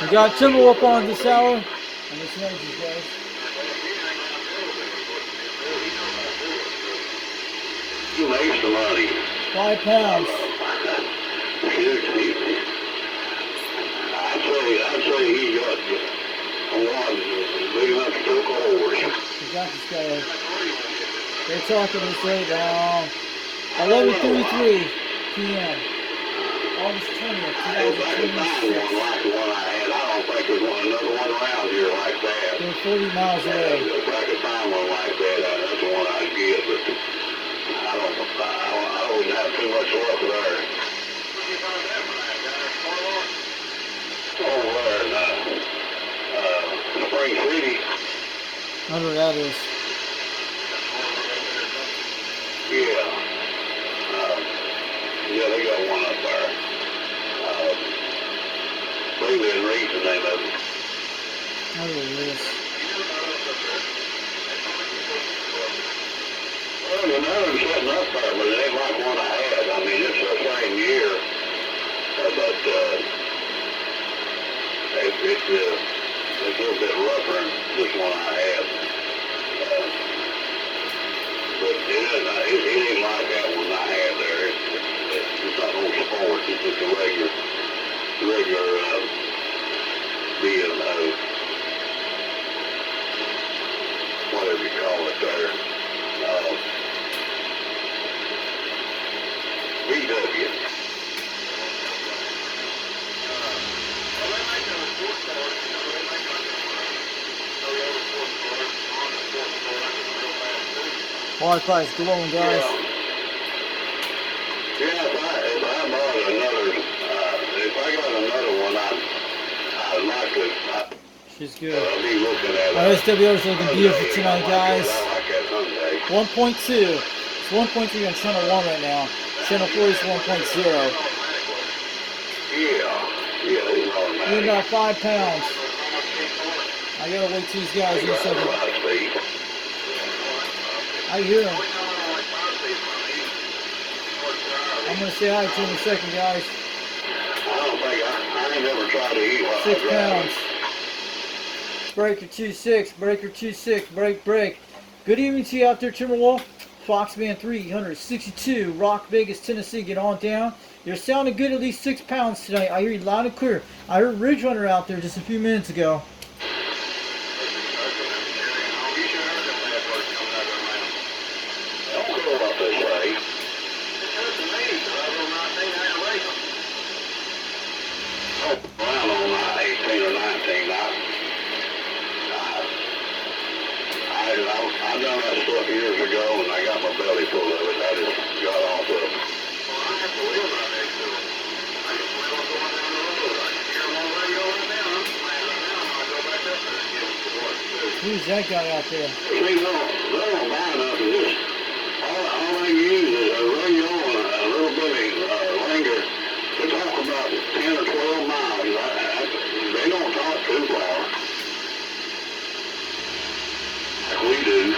We got Timberwolf on this hour. And it's energy, guys. You make some money. 5 pounds. I'd say he got one big enough to took over. We got this guy. They're talking this right now. 11:33 p.m. August 20th, 2026. Like the one I had. I don't think there's another one around here like that. They're 40 miles away. If I could find one like that, that's the one I'd get, but I wouldn't have too much luck there. Over there in Spring City. I don't know where that is. Yeah. Yeah, they got one up there. Maybe in Reed's the name of it. I don't know where it is. Well, another sitting up there, but it ain't like one I had. I mean, it's the same year. But it's a little bit rougher than this one I had. But it ain't like that one I had there. It's not no sport. It's just a regular B&O. Whatever you call it there. VW. Wi-Fi is glowing, guys. Yeah, if I bought another, if I got another one, I'd like to. She's good. Be looking at Our SWO is looking beautiful tonight, guys. I like that someday. 1.2. It's 1.3 on channel 1 right now. Channel 4 is 1.0. Yeah, it's automatic. You're about 5 pounds. I gotta wait till these guys in a second. I hear them. I'm gonna say hi to him in a second, guys. I ain't never tried to eat while 6 pounds. Breaker 2-6, breaker 2-6, break. Good evening to you out there, Timberwolf. Foxman 362, Rock Vegas, Tennessee. Get on down. You're sounding good, at least 6 pounds tonight. I hear you loud and clear. I heard Ridgerunner out there just a few minutes ago. I done that stuff years ago, and I got my belly full of it. I just got off of it. Who's that guy out there? See, they don't buy enough of this. All they use is a radio and a little bitty linger to talk about 10 or 12 miles. They don't talk too far. Like we do.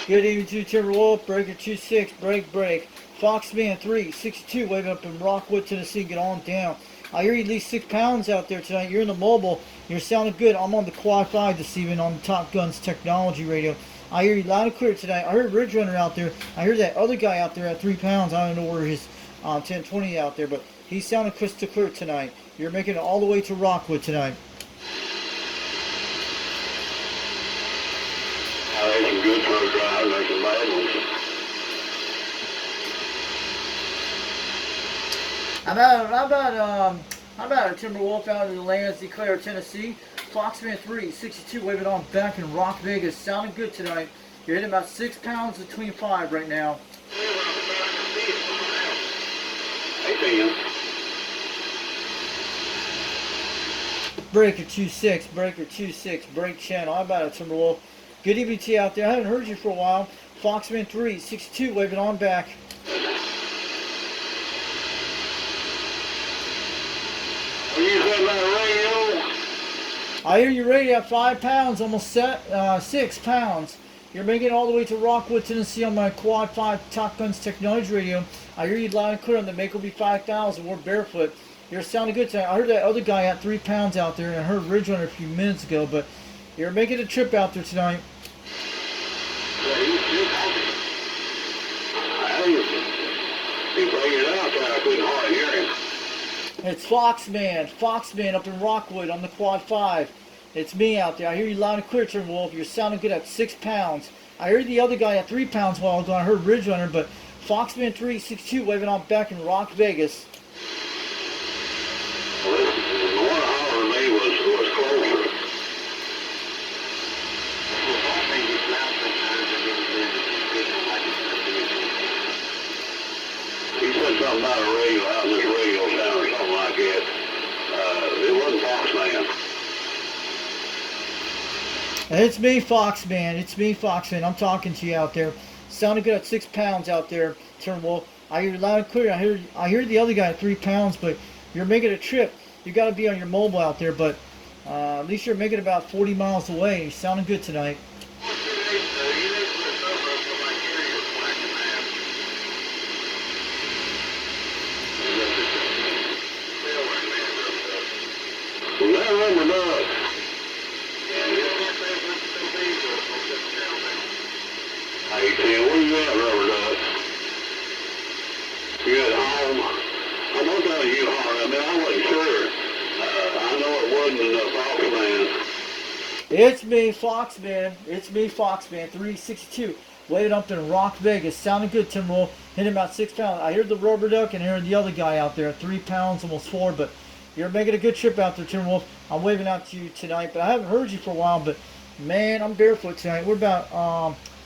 Good evening to you, Timberwolf. Breaker 2-6, break. Foxman 362, waving up in Rockwood, Tennessee. Get on down. I hear you at least 6 pounds out there tonight. You're in the mobile. You're sounding good. I'm on the Quad 5 this evening on the Top Guns Technology Radio. I hear you loud and clear tonight. I heard Ridgerunner out there. I heard that other guy out there at 3 pounds. I don't know where his 1020 out there, but he's sounding crystal clear tonight. You're making it all the way to Rockwood tonight. There's some good truck drivers, there's some bad ones. How about a Timberwolf out of the lands, Declare, Tennessee. Foxman 362 waving on back in Rock Vegas. Sounding good tonight. You're hitting about 6 pounds between 5 right now. Hey, Dan. Breaker 2-6, break channel. How about it, Timberwolf? Good evening to you out there. I haven't heard you for a while. Foxman 362 waving on back. I hear you ready at 5 pounds, almost 6 pounds. You're making it all the way to Rockwood, Tennessee on my Quad 5 Top Guns Technology Radio. I hear you loud and clear on the Make Will Be 5000. We're barefoot. You're sounding good tonight. I heard that other guy at 3 pounds out there, and I heard Ridgerunner a few minutes ago, but you're making a trip out there tonight. Yeah, he played it out there. I couldn't hardly hear him. It's Foxman up in Rockwood on the Quad 5. It's me out there. I hear you loud and clear, Timberwolf. You're sounding good at 6 pounds. I heard the other guy at 3 pounds a while ago. I heard Ridgerunner, but Foxman362 waving on back in Rock, Vegas. Well, the one hollering me was closer. He said something about a radio out in this radio sound or something like that. It wasn't Foxman. It's me, Foxman. It's me, Foxman. I'm talking to you out there. Sounding good at 6 pounds out there, Timberwolf. I hear you loud and clear. I hear the other guy at 3 pounds, but you're making a trip. You got to be on your mobile out there, but at least you're making about 40 miles away. You're sounding good tonight. Hey, Tim, where you at, Rubber Duck? You at home? I'm looking at you hard. I mean, I wasn't sure. I know it wasn't Foxman. It's me, Foxman. It's me, Foxman. 362. Waiting up in Rock, Vegas. Sounding good, Timberwolf. Hitting about 6 pounds. I heard the Rubber Duck and I heard the other guy out there at 3 pounds, almost 4. But you're making a good trip out there, Timberwolf. I'm waving out to you tonight, but I haven't heard you for a while. But man, I'm barefoot tonight.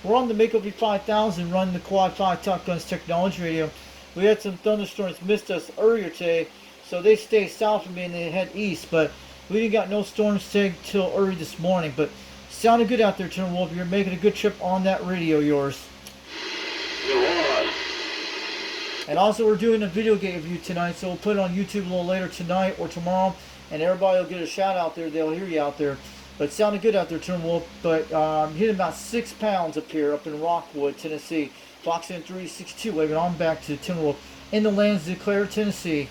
We're on the Mako V5000 running the Quad 5 Top Guns Technology Radio. We had some thunderstorms missed us earlier today, so they stay south of me and they head east. But we didn't got no storms today till early this morning. But sounding good out there, Timberwolf. You're making a good trip on that radio of yours. And also, we're doing a video game review tonight, so we'll put it on YouTube a little later tonight or tomorrow, and everybody will get a shout out there. They'll hear you out there. But sounding good out there, Timberwolf. But hitting about 6 pounds up here, up in Rockwood, Tennessee. Foxman362 waving on back to Timberwolf in the lands of Clare, Tennessee.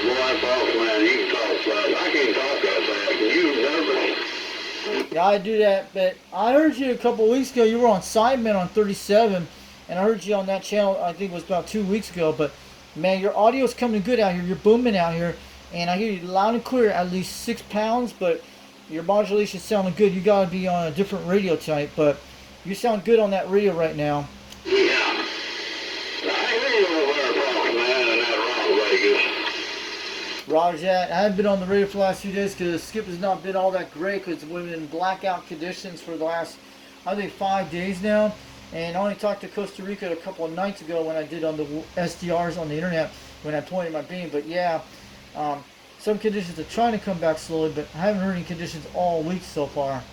Boy, Foxman, you can talk fast. I can't talk that fast. You nervous. Yeah, I do that. But I heard you a couple weeks ago. You were on Sidemen on 37, and I heard you on that channel. I think it was about 2 weeks ago. But man, your audio's coming good out here. You're booming out here. And I hear you loud and clear, at least 6 pounds, but your modulation's sounding good. You gotta be on a different radio type, but you sound good on that radio right now. Yeah. I hear you over there, Foxman, in that Rock Vegas. Roger that. I haven't been on the radio for the last few days because Skip has not been all that great because we've been in blackout conditions for the last, I think, 5 days now. And I only talked to Costa Rica a couple of nights ago when I did on the SDRs on the internet when I pointed my beam. But yeah. Some conditions are trying to come back slowly, but I haven't heard any conditions all week so far.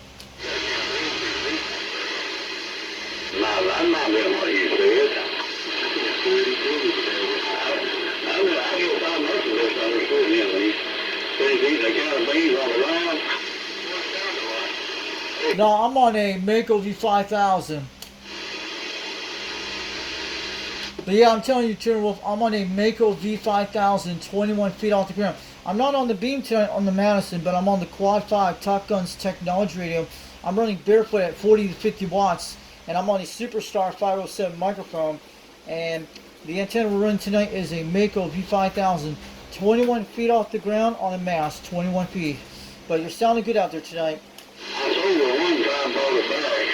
No, I'm not doing what you said. I get about most of this understood him. He's eating a can of beans on the ground. No, I'm on a Mako V5000. But yeah, I'm telling you, Timberwolf, I'm on a Mako V5000, 21 feet off the ground. I'm not on the beam tonight on the Madison, but I'm on the Quad 5 Top Guns Technology Radio. I'm running barefoot at 40 to 50 watts, and I'm on a Superstar 507 microphone. And the antenna we're running tonight is a Mako V5000, 21 feet off the ground on a mast, 21 feet. But you're sounding good out there tonight. I told you one time about it back.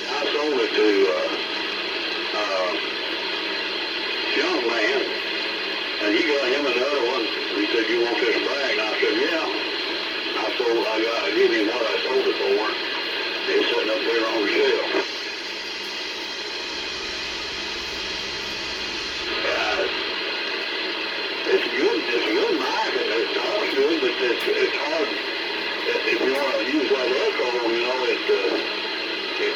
I sold it to young man, and he got him another one. He said, "You want this bag?" And I said, "Yeah." I gave him what I sold it for. It's sitting up there on the shelf. It's good. It's a good knife, and it talks good, but it's hard. If you want to use that echo, you know,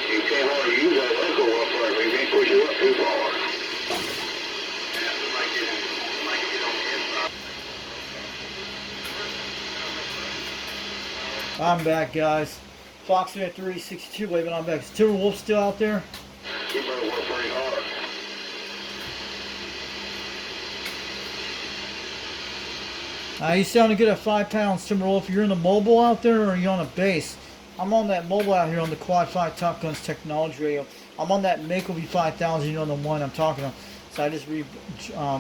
you can't hardly use that echo up there if you can't push it up too far. I'm back, guys. Foxman362 waving on back. Is Timberwolf still out there? You sounded good at 5 pounds, Timberwolf. You're in the mobile out there, or are you on a base? I'm on that mobile out here on the Quad 5 Top Guns Technology Radio. I'm on that Mako V5000, you know the one I'm talking about. So I just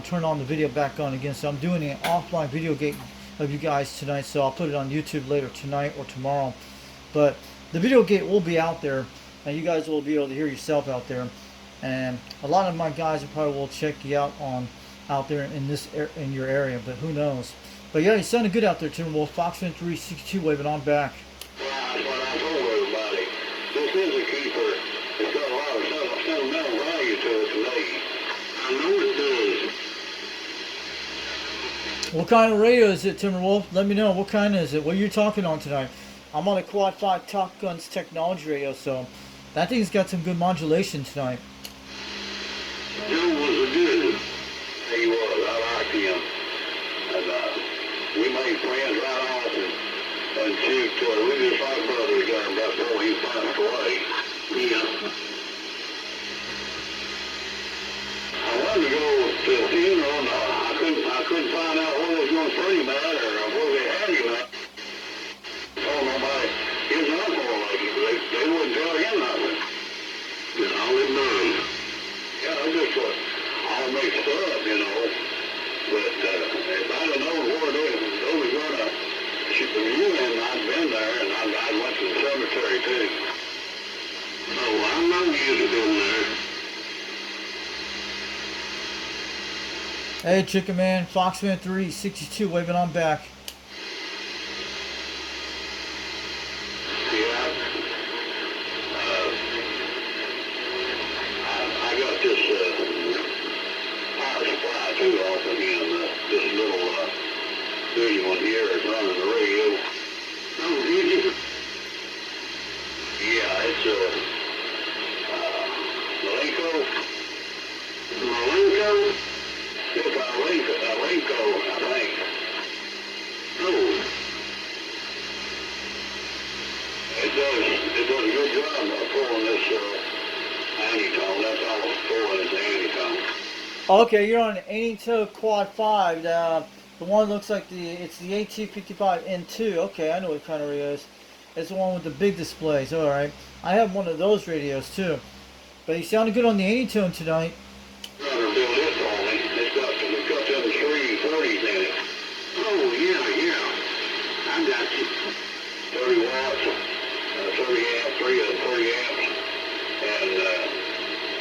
turned on the video back on again. So I'm doing an offline video gate of you guys tonight. So I'll put it on YouTube later tonight or tomorrow. But the video gate will be out there, and you guys will be able to hear yourself out there. And a lot of my guys probably will check you out there in your area, but who knows? But yeah, you sounded good out there, Timberwolf. Foxman 362 waving on back. Well, that's what I told everybody. This is a keeper. It's got a lot of sentimental value to it to me. I know it does. What kind of radio is it, Timberwolf? Let me know. What kind is it? What are you talking on tonight? I'm on a Quad 5 Top Guns Technology Radio, so that thing's got some good modulation tonight. Joe was a good. He was. I liked him. And we made friends right off. And shoot, we just like brothers there about before he passed away. Yeah. I wanted to go to the funeral, and I couldn't find out where they was going to put him at, or where they had him at. Told nobody. His uncle, they wouldn't tell him nothing. It's all they done. Yeah, I just all mixed up, you know. But if I'd have known where they was going to shoot the reunion, I'd been there, and I went to the cemetery too. So I know you'd have been there. Hey, Chicken Man, Foxman 362 waving on back. Yeah. I got this power supply too off of him. This little 31 here is running the radio. Oh, did you? Yeah, it's Malenko. Malenko? It's Malenko, I think. Oh. It does a good job of pulling this anytone. That's all it's pulling is the anytone. Okay, you're on an 80-toe Quad 5. The one looks like it's the AT55N2. Okay, I know what kind of radio it is. It's the one with the big displays. All right, I have one of those radios too. But you sounded good on the 80-tone tonight. Brother built it for me. It's got them 330s in it. Oh yeah. I got you. 30 watts, 30 amps, 3 of them 30 amps, and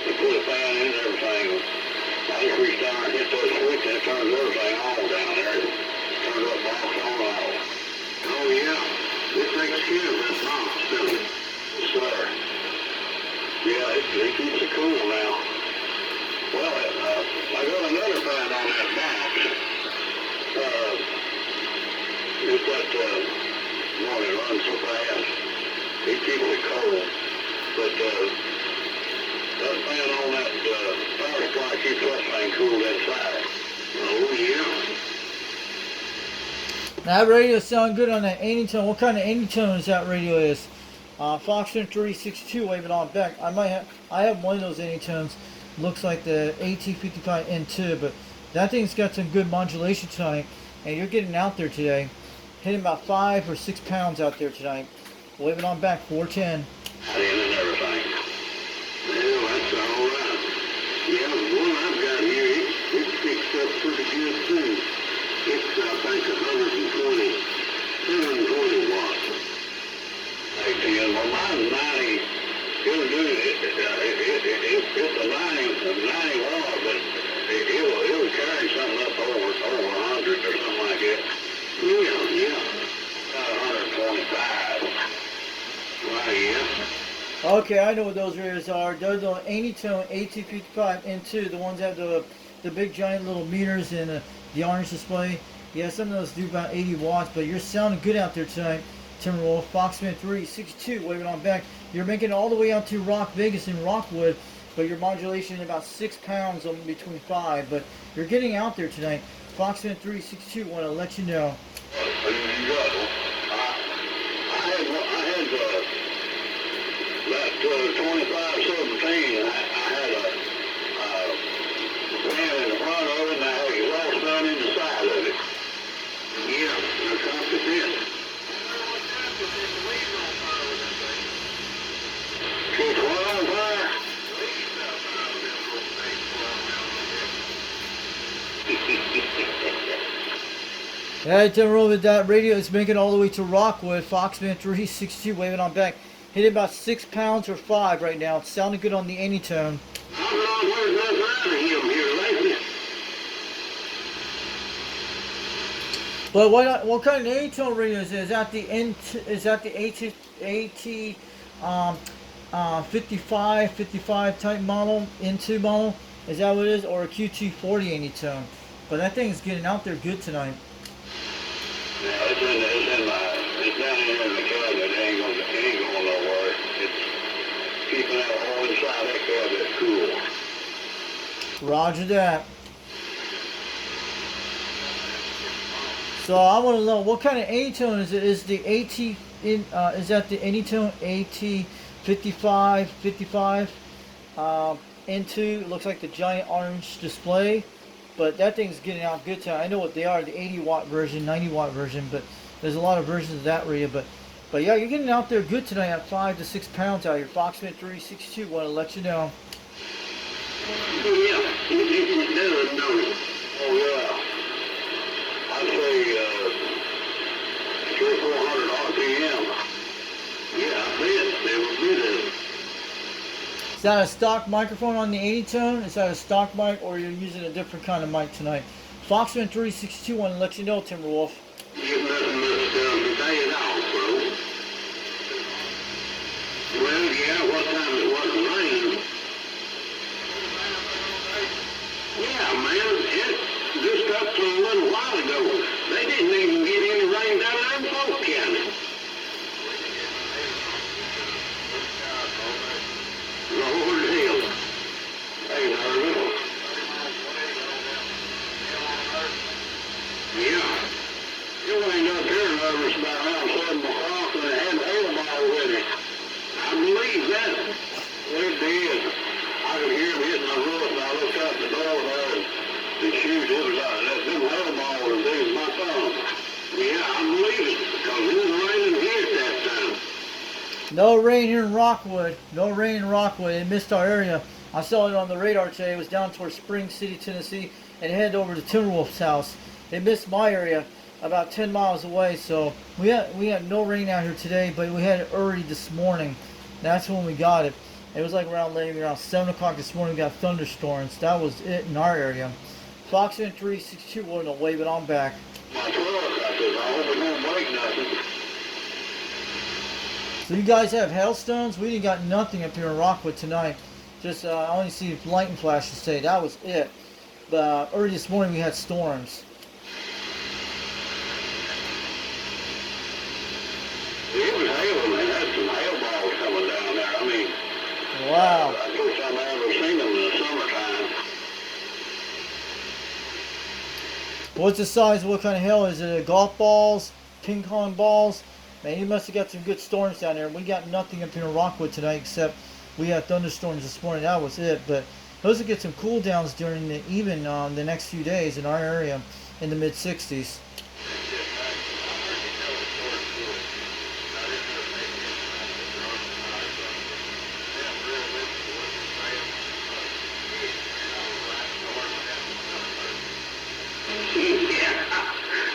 they put a fan in and everything. I just reached down and hit those switch and it turns everything on down there. Turns up box on and off. Oh yeah, this takes care of that box, doesn't it? Yes, sir. Yeah, it keeps it cool now. Well, I got another fan on that box. It's that one that runs so fast. It keeps it cold. But that fan on that power supply keeps that thing cool inside. Oh, yeah. That radio sound good on that 80-tone. What kind of 80-tone is that radio is? Foxman 362 waving on back. I have one of those 80-tones. Looks like the AT55N2, but that thing's got some good modulation tonight. And you're getting out there today. Hitting about 5 or 6 pounds out there tonight. Waving on back, 410. And everything. Well, that's all right. Yeah, the one I've got here, it's fixed up pretty good too. It's, I think, 120 watts. And well, mine's 90. It'll do it. It's a 90 watt, but it'll carry something up over 100 or something like that. Yeah. 125. Right, yeah. Okay, I know what those radios are. They're the 80-tone AT55N2, the ones that have the big giant little meters and the orange display. Yeah, some of those do about 80 watts, but you're sounding good out there tonight. Timberwolf, Foxman 362, waving on back. You're making it all the way out to Rock Vegas and Rockwood, but your modulation is about 6 pounds on between 5. But you're getting out there tonight. Foxman 362, want to let you know. I had that 2517. I had a fan in the front of it, and I had exhaust fan in the side of it. Yeah, Yeah, Timberwolf with that radio is making it all the way to Rockwood. Foxman 362 waving on back. Hitting about 6 pounds or 5 right now. It's sounding good on the anytone. I've not heard nothing out of him here lately. But what kind of anytone radio is it? Is that the AT 55 type model, N2 model? Is that what it is? Or a QT40 anytone? But that thing's getting out there good tonight. Yeah, it's down here in the cabinet. It ain't going nowhere. It's keeping that whole inside that cabinet cool. Roger that. So I want to know what kind of anytone is it? Is the is that the anytone AT 55 N2? It looks like the giant orange display. But that thing's getting out good tonight. I know what they are, the 80 watt version, 90 watt version, but there's a lot of versions of that radio. But yeah, you're getting out there good tonight at 5 to 6 pounds out here. Foxman 362, want to let you know. Yeah, it does, don't it? Oh, yeah. I'd say 300 or 400 RPM. Yeah, I bet they were good at it. Is that a stock microphone on the 80 tone? Is that a stock mic, or you're using a different kind of mic tonight? Foxman 362 want to let you know, Timberwolf. You've nothing much done today at all, bro. Well, yeah, what time it wasn't raining. Yeah, man, just up to a little while ago, they didn't even get any rain down there in Polk County. Lord hell. Hey, nervous. Yeah. You ain't up here nervous about around 7 o'clock and it had a hail ball with it. I believe that. It did. I could hear him hitting the roof and I looked out the door there and shoot, it was that big hail ball was as big as my thumb. Yeah, I believe it because it was raining here at that time. No rain here in Rockwood. No rain in Rockwood. It missed our area. I saw it on the radar today. It was down towards Spring City, Tennessee, and headed over to Timberwolf's house. It missed my area about 10 miles away. So we had no rain out here today, but we had it early this morning. That's when we got it. It was like around 7 o'clock this morning. We got thunderstorms. That was it in our area. Foxman 362 wanted to wave it on back. My truck, I said, I hope it won't break nothing. So you guys have hailstones? We didn't got nothing up here in Rockwood tonight. Just I only see lightning flashes today. That was it. But early this morning we had storms. It was hailing, man. Had some hail balls coming down there. I mean, Wow. I guess I've never seen them in the summertime. What's the size? What kind of hail is it? Golf balls? Ping pong balls? Man, you must have got some good storms down there. We got nothing up here in Rockwood tonight except we had thunderstorms this morning. That was it. But those will get some cool downs during the next few days in our area in the mid 60s.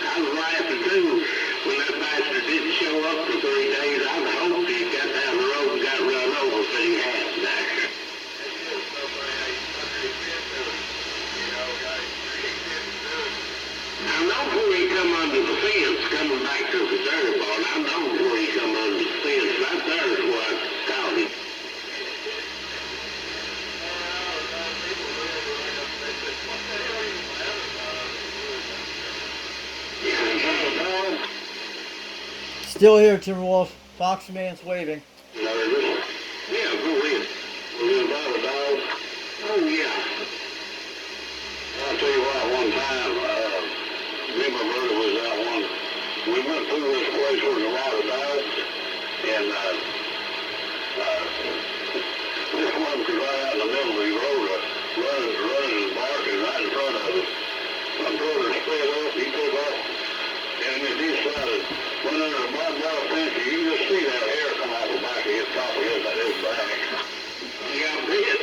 I was laughing too when that bastard didn't show up for 3 days. I hoped he got down the road and got run over so he had that. I know before he come under the fence, coming back to the dirt ball, I know before he come under the fence, right there is what I called him. Still here, Timberwolf. Foxman's waving. Yeah, go ahead. We're about a dog. Oh, yeah. I'll tell you what, one time, me and my brother was out one. We went through this place where there's a lot of dogs, and this one was right out in the middle of the road, running and barking right in front of us. My brother sped up, he took off, and then he decided, went under a barbed wire fence, you can just see that hair come off the back of his top of his back. Yeah, I bet.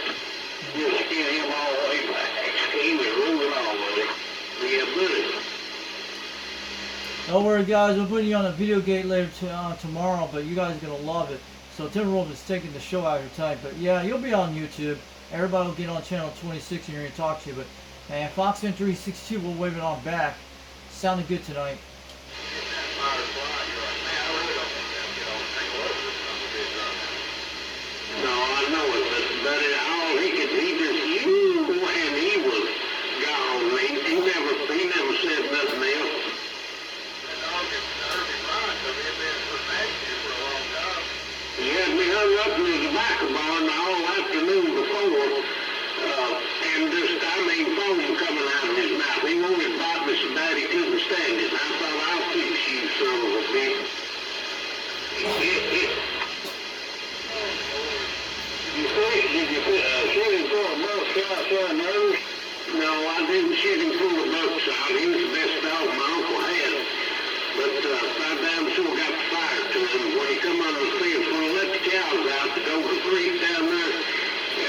You skin him all the way back. He was moving on with it. Yeah, buddy. worry, guys. We'll put you on a video gate later tomorrow, but you guys are gonna love it. So Timberwolf is taking the show out here tonight. But yeah, you'll be on YouTube. Everybody will get on channel 26 and you're gonna talk to you. But man, Foxman362 will wave it on back. Sounded good tonight. No, I know it, but all he could, he just, and he was gone. He never said nothing else. He had me hung up in his tobacco barn all afternoon before, and just, foam coming out of his mouth. He wanted to bite me so bad he couldn't stand it. I thought, I'll fix you, son of a bitch. Did you shoot him full of buckshot so nervous? No, I didn't shoot him full of buckshot. He was the best dog my uncle had. But I damn sure got the fire to him when he come under the fence, when he let the cows out to go to the creek down there.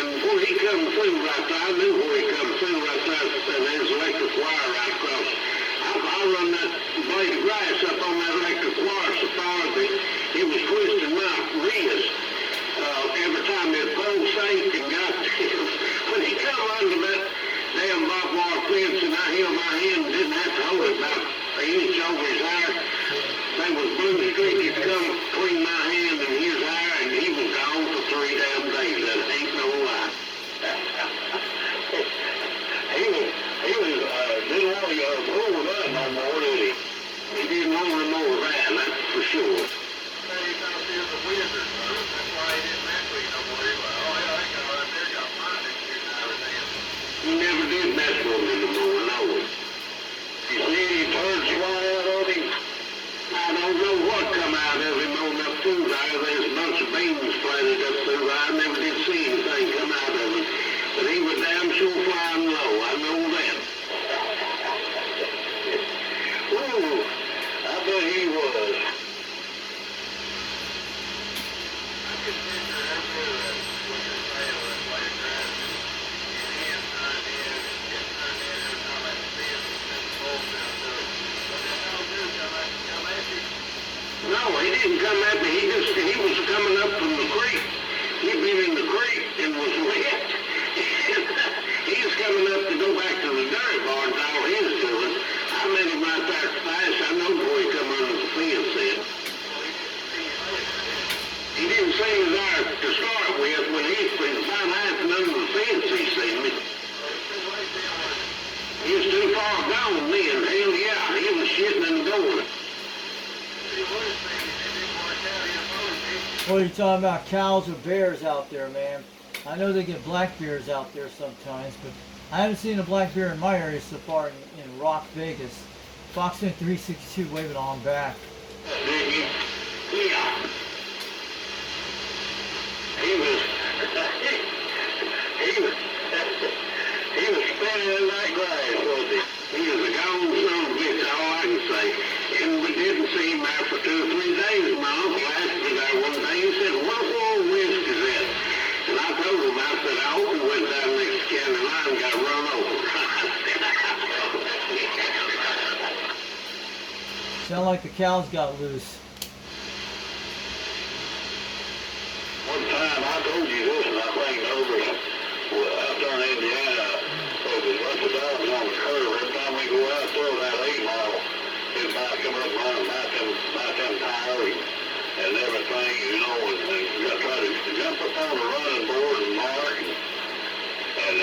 And when he come through right there, I knew when he come through right there, and there's electric wire right across. I run that blade of grass up on that electric wire so far that it was twisting my wrist. Every time his pole sank and got when he come under that damn barbed wire fence and I held my hand and didn't have to hold it about an inch over his hair, there was blue streaks come between my hand and his hair, and he was gone for 3 damn days. That ain't no lie. he didn't want to pull that no more, did he? He didn't want no more of that, that's for sure. He never did mess with me no more, no. He said he turds fly out of him. I don't know what come out of him on that through there. There's a bunch of beans planted up through there. I never did see anything come out of him. But he was damn sure flying low. I know that. Ooh, I bet he was. No, he didn't come at me. He was coming up from the creek. He'd been in the creek and was wet. He was coming up to go back to the dairy barn and all his doing. I met him right there at the pass. I know before he come under the fence then. He didn't see me there to start with. When he was about half under the fence, he seen me. He was too far gone then. Hell yeah, he was shitting and going. What are you talking about? Cows or bears out there, man? I know they get black bears out there sometimes, but I haven't seen a black bear in my area so far in Rock, Vegas. Foxman362 waving on back. Yeah. He was spinning in that grass, wasn't he? He was a gone son of a bitch, all I can say. And we didn't see him there for 2 or 3 days. My uncle asked me there one day, he said, what whisk is that? And I told him, I said, I hope he went down next to county line and got run over. Sound like the cows got loose. One time, I told you this, and I think over out there in Indiana, there's a bunch of dogs on the curve. Every time we go out there, that 8 mile, his might come up around about them tires and everything, you know, and you got to try to jump up on the running board and mark. And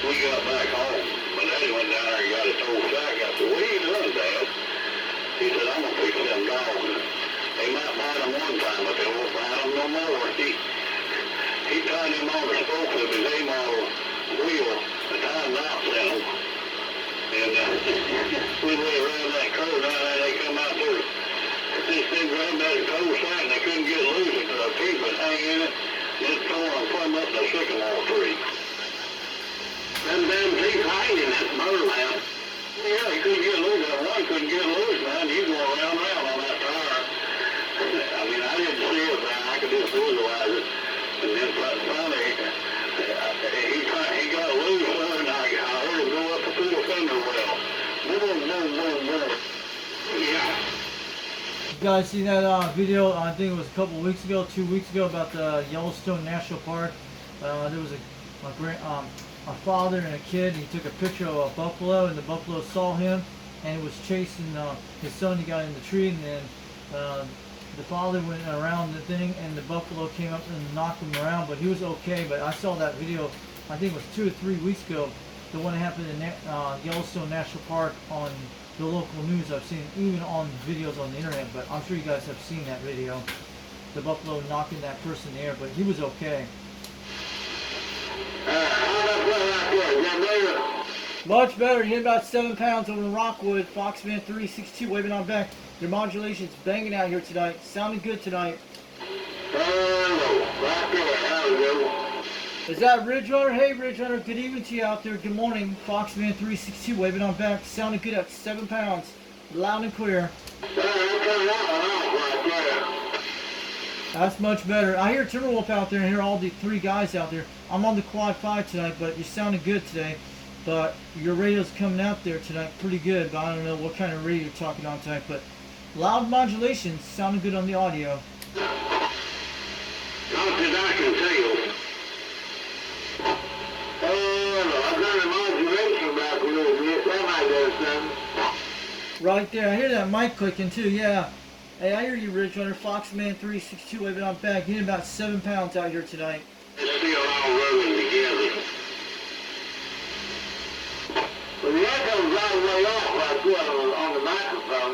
we got back home. My daddy went down there and got his whole sack. I said, what are you doing, Dad? He said, I'm going to fix them dogs. They might bite them one time, but they won't bite them no more. He tied him on the spokes of his A-model wheel, the time knots in them. And we lay around that curve down there, they come out there. They said, grab that cold sack, and they couldn't get loose because our teeth would hang in it. Just tore them plumb up the sycamore tree. Them damn teeth hanging in that burlap. Yeah, he couldn't get loose. That one couldn't get loose, man. He's going round and round on that tire. I mean, I didn't see it, man. I could just visualize it. And then finally, he got loose, and I heard him go up the field fender well. Boom, boom, boom. You guys seen that video? I think it was a couple weeks ago, 2 weeks ago, about the Yellowstone National Park. There was a father and a kid. He took a picture of a buffalo, and the buffalo saw him, and it was chasing his son. He got in the tree, and then the father went around the thing, and the buffalo came up and knocked him around, but he was okay. But I saw that video, I think it was 2 or 3 weeks ago, the one that happened in Yellowstone National Park on the local news. I've seen even on videos on the internet, but I'm sure you guys have seen that video. The buffalo knocking that person in the air, but he was okay. Much better. You hit about 7 pounds over the Rockwood. Foxman362 waving on back. Your modulation's banging out here tonight. Sounding good tonight. Is that Ridgerunner? Hey Ridgerunner, good evening to you out there. Good morning. Foxman362 waving on back. Sounding good at 7 pounds. Loud and clear. That's much better. I hear Timberwolf out there and hear all the 3 guys out there. I'm on the quad 5 tonight, but you're sounding good today. But your radio's coming out there tonight pretty good, but I don't know what kind of radio you're talking on tonight. But loud modulation, sounding good on the audio. Not that I can tell. I've got a modulation back a little bit. That might do something. Right there. I hear that mic clicking too, yeah. Hey, I hear you, Ridgerunner. Foxman362 waving on back. Getting about 7 pounds out here tonight. It's still all rolling together. Well, the echo's all the way off right there on the microphone.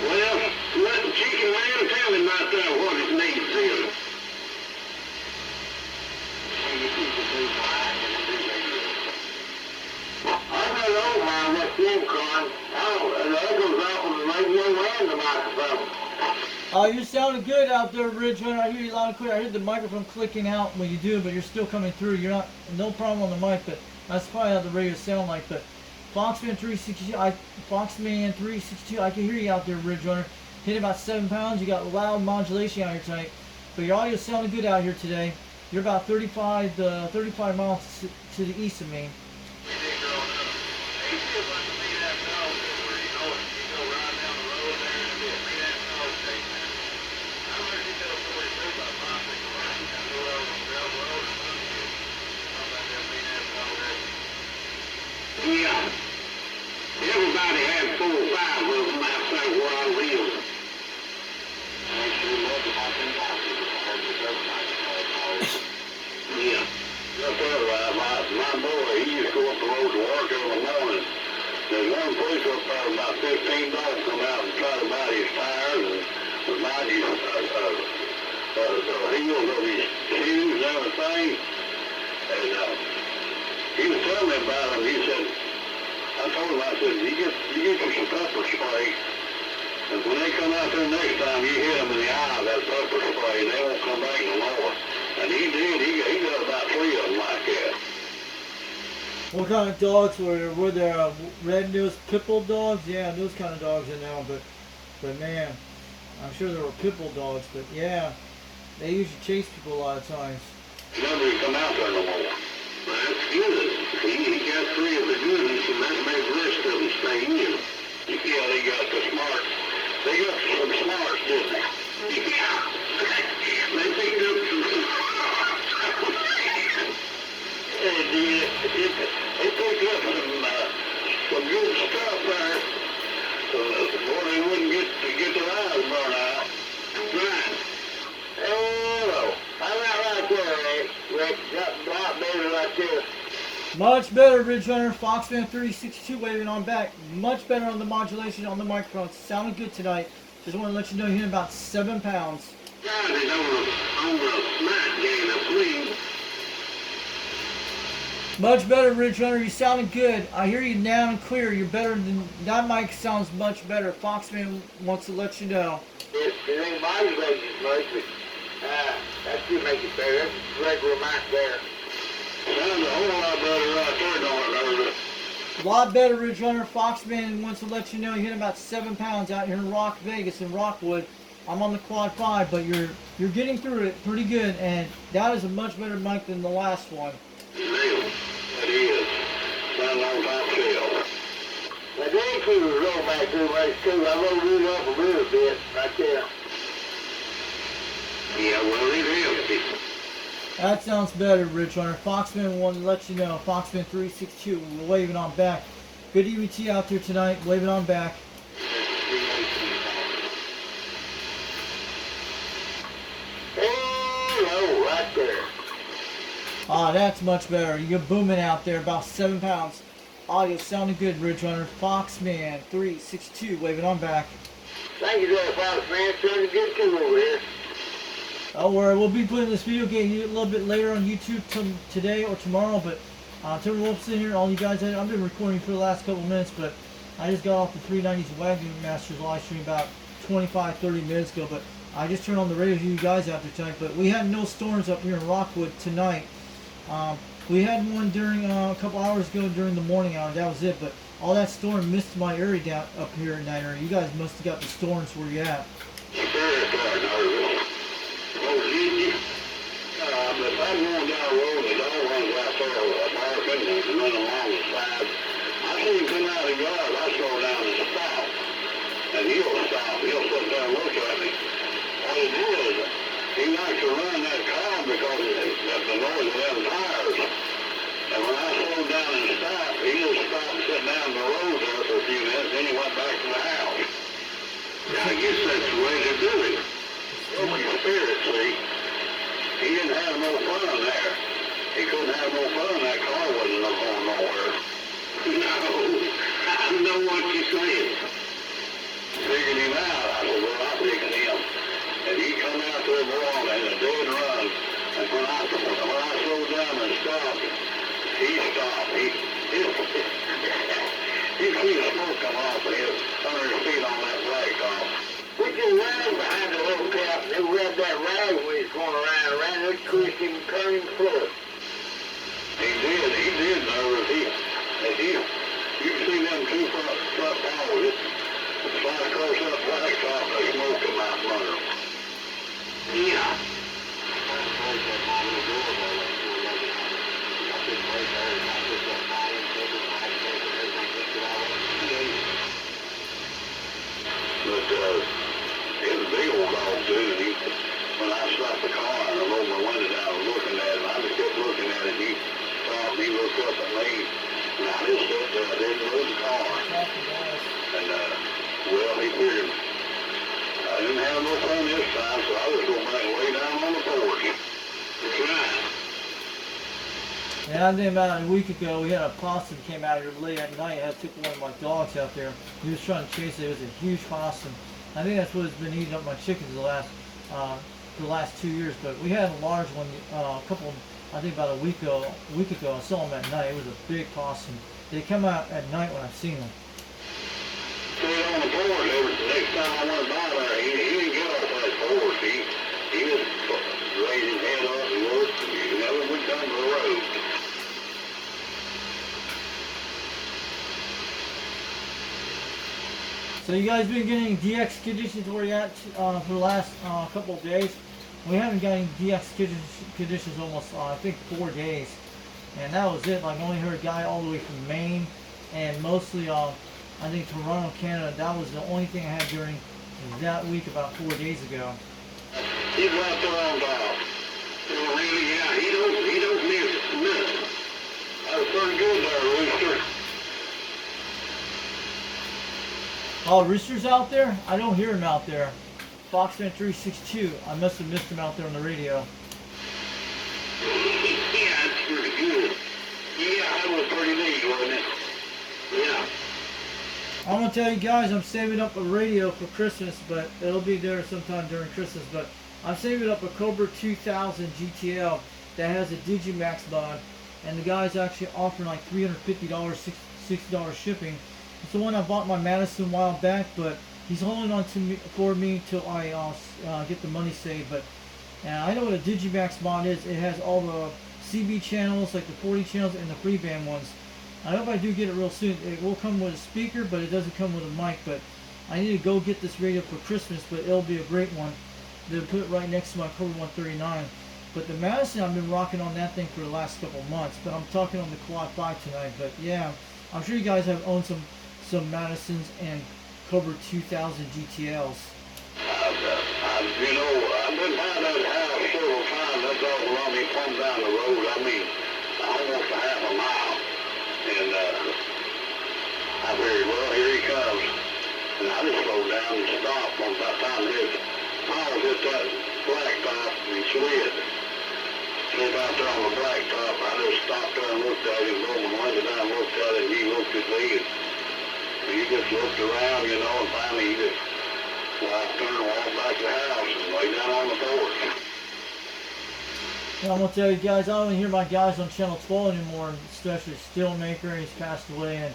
Well, let the chicken man tell him right there what it needs to. I got an old man that's in con. The echo's off of the radio and the microphone. Oh, you're sounding good out there, Ridgerunner. I hear you loud and clear. I hear the microphone clicking out when you do, but you're still coming through. You're not, no problem on the mic, but that's probably how the radio sound like. But Foxman362, I can hear you out there, Ridgerunner. Hitting about 7 pounds. You got loud modulation out here tonight, but your audio's sounding good out here today. You're about 35 miles to the east of me. Yeah. Everybody had 4 or 5 of them outside where I live. Yeah. Up there, my boy, he used to go up the road to work every morning. There's one place up there, about 15 dogs come out and try to buy his tires and buy his the heels of his shoes and everything. And he was telling me about them. He said, I told him, I said, you get you some pepper spray, and when they come out there next time, you hit them in the eye with that pepper spray, they won't come back no more. And he did. He got about 3 of them like that. What kind of dogs were there? Red-nosed pit bull dogs? Yeah, those kind of dogs are now. But man, I'm sure there were pit bull dogs. But yeah, they usually chase people a lot of times. Nobody come out there no more. Well, that's good. He got 3 of the goodies, and that made the rest of them stay in. Yeah, they got the smarts. They got some smarts, didn't they? Yeah. They picked up some. They picked up some good stuff there. Boy, they wouldn't get their eyes burned out. Right. Oh, I'm not right there, Rick. Got a lot better right there. Much better, Ridgerunner. Foxman362 waving on back. Much better on the modulation on the microphone. Sounding good tonight. Just want to let you know you're hitting about 7 pounds. Guys is on the smack game of please. Much better, Ridgerunner. You're sounding good. I hear you loud and clear. You're better than that. Mic sounds much better. Foxman wants to let you know. It ain't modulated much, but that should make it better. That's regular mic there. Sounds a whole lot better right there, don't it? A lot better, Ridgerunner. Foxman wants to let you know you're hitting about 7 pounds out here in Rock Vegas in Rockwood. I'm on the quad 5, but you're getting through it pretty good, and that is a much better mic than the last one. It is. Sounds like top shelf. My day crew was rolled back through race too. I rolled it up a little bit right there. Yeah, well, it is. That sounds better, Ridgerunner. Foxman wanted to let you know. Foxman362, we're waving on back. Good EVT out there tonight, waving on back. Hello, right there. Ah, that's much better. You're booming out there, about 7 pounds. Audio sounding good, Ridgerunner. Foxman362, waving on back. Thank you there, Fox man. Sounding good too over here. Don't worry, we'll be putting this video game a little bit later on YouTube today or tomorrow, but Timberwolf's in here, all you guys, I've been recording for the last couple minutes, but I just got off the 390s Wagon Masters live stream about 25-30 minutes ago, but I just turned on the radio to you guys out there tonight, but we had no storms up here in Rockwood tonight. We had one during a couple hours ago during the morning hour, that was it, but all that storm missed my area down up here in that area. You guys must have got the storms where you at. If I'm going down the road, the dog runs out there barking and running along the side. I see him come out of the yard, I slow down and stop. And he'll stop, he'll sit there and look at me. What it is, he likes to run that car because of the noise of them tires. And when I slowed down and stopped, he just stopped and sat down the road there for a few minutes, then he went back to the house. Yeah, I guess that's the way to do it. Broken spirit, see? He didn't have no fun there. He couldn't have no fun. That car wasn't going nowhere. No, I know what you're saying. Figured him out. I said, well, I'll pick him. And he come out there, boy, and a dead run. And when I slowed down and stopped, he stopped. He see the smoke come off of his 100 feet on that blacktop. We just ran behind the little cap and they rubbed that rag when he was going around. It pushed him, turned him flood. He did nervous. You see them two front tires, slide across that blacktop, the smoke come out from under them. Yeah. But, it was a big old dog too, and when I stopped the car and I rolled my window down, I was looking at him, I just kept looking at him, he stopped, he looked up at me, and I just stood there, I didn't move the car. And, well, he figured, I didn't have no fun this time, so I was going back way down on the porch. That's right. Yeah, I think about a week ago, we had a possum came out here late at night. I took one of my dogs out there. He was trying to chase it. It was a huge possum. I think that's what's been eating up my chickens for the last 2 years. But we had a large one, I think about a week ago. I saw them at night. It was a big possum. They come out at night when I've seen them. Stood on the porch the next time I went by there, he didn't get off that porch. He just raised his head up and looked, and he never went down to the road. So you guys been getting DX conditions where you at for the last couple of days? We haven't got any DX conditions almost I think 4 days, and that was it. Like I only heard a guy all the way from Maine, and mostly I think Toronto, Canada. That was the only thing I had during that week about 4 days ago. He's right there on top. Really, yeah, he don't miss it. That was pretty good there, Rooster. Oh, Rooster's out there? I don't hear him out there. Foxman362. I must have missed him out there on the radio. Yeah, that's pretty good. Yeah, that was pretty neat, wasn't it? Yeah. I'm gonna tell you guys, I'm saving up a radio for Christmas, but it'll be there sometime during Christmas. But I'm saving up a Cobra 2000 GTL that has a Digimax mod, and the guy's actually offering like $350, $60 shipping. It's the one I bought my Madison a while back, but he's holding on to me for me till I get the money saved. But I know what a Digimax mod is. It has all the CB channels, like the 40 channels, and the freeband ones. I hope I do get it real soon. It will come with a speaker, but it doesn't come with a mic. But I need to go get this radio for Christmas, but it'll be a great one. They'll put it right next to my Cobra 139. But the Madison, I've been rocking on that thing for the last couple months. But I'm talking on the Quad 5 tonight. But yeah, I'm sure you guys have owned some some Madisons and Cobra 2000 GTLs. You know, I've been by that house several times. That dog run me plumb down the road. I mean, almost a half a mile. And I figured, well, here he comes. And I just slowed down and stopped. By the time his power hit that blacktop and slid. Slid out there on the blacktop. I just stopped there and looked at him, rolled my window down and looked at him. He looked at me and he just looked around, you know, and finally he just walked there and walked back to the house and lay down on the porch. And I'm going to tell you guys, I don't even hear my guys on Channel 12 anymore, especially Steelmaker, he's passed away,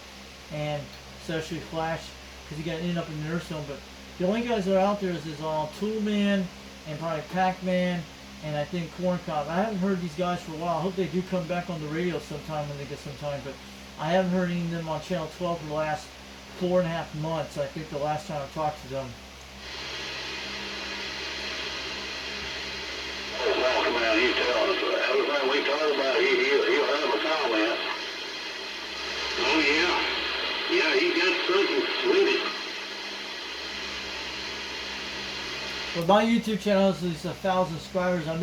and especially Flash, because he got ended up in the nursing home. But the only guys that are out there is Toolman and probably Pac-Man and I think Corncob. I haven't heard these guys for a while. I hope they do come back on the radio sometime when they get some time, but I haven't heard any of them on Channel 12 for the last 4.5 months. I think the last time I talked to them. Oh, man, he's telling us everything we talk about, he'll have a comment. Oh, yeah. Yeah, he got something with it. Well, my YouTube channel is 1,000 subscribers. I've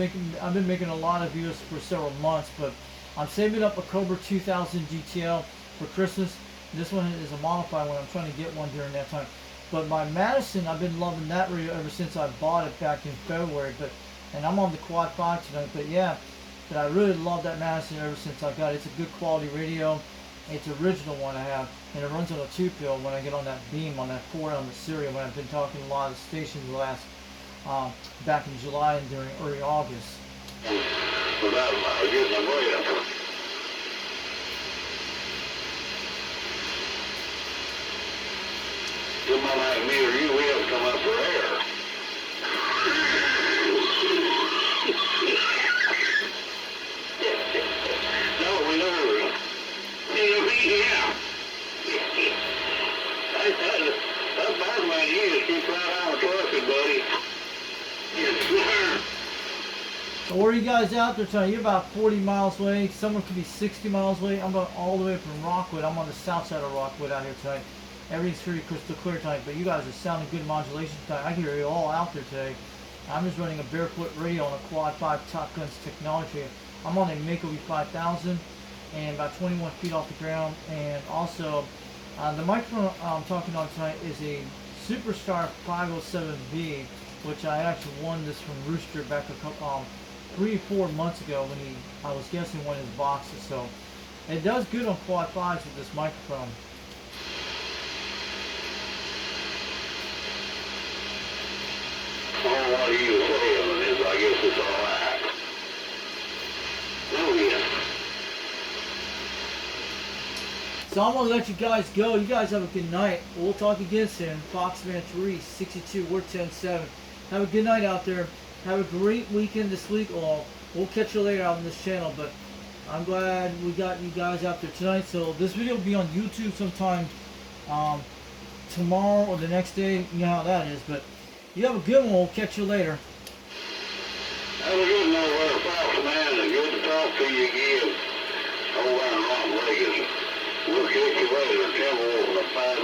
been making a lot of videos for several months, but I'm saving up a Cobra 2000 GTL for Christmas. This one is a modified one. I'm trying to get one during that time. But my Madison, I've been loving that radio ever since I bought it back in February. And I'm on the Quad 5 tonight. But yeah, but I really love that Madison ever since I got it. It's a good quality radio. It's an original one I have, and it runs on a 2-pill when I get on that beam on that 4 on the serial. When I've been talking to a lot of stations the last back in July and during early August. Without getting my way up. Someone like me or you, we have to come up for air. No, we never. Yeah. That bad man, you just keep right on the trucking, buddy. So where are you guys out there tonight? You're about 40 miles away. Someone could be 60 miles away. I'm about all the way from Rockwood. I'm on the south side of Rockwood out here tonight. Everything's pretty crystal clear tonight, but you guys are sounding good modulation tonight. I can hear you all out there today. I'm just running a barefoot radio on a Quad 5 Top Guns technology. I'm on a Mako V5000 and about 21 feet off the ground. And also, the microphone I'm talking on tonight is a Superstar 507V, which I actually won this from Rooster back a couple, 3 or 4 months ago when I was guessing one of his boxes. So it does good on Quad 5s with this microphone. All what you saying is, I guess it's all right. Oh, yeah. So I'm going to let you guys go. You guys have a good night. We'll talk again soon. Foxman 362, we're 10-7. Have a good night out there. Have a great weekend this week. We'll catch you later on this channel, but I'm glad we got you guys out there tonight. So this video will be on YouTube sometime tomorrow or the next day. You know how that is, but you have a good one. We'll catch you later. Have a good night, Brother Foxman, and good to talk to you again over in Las Vegas. We'll catch you later. Timberwolf and the 5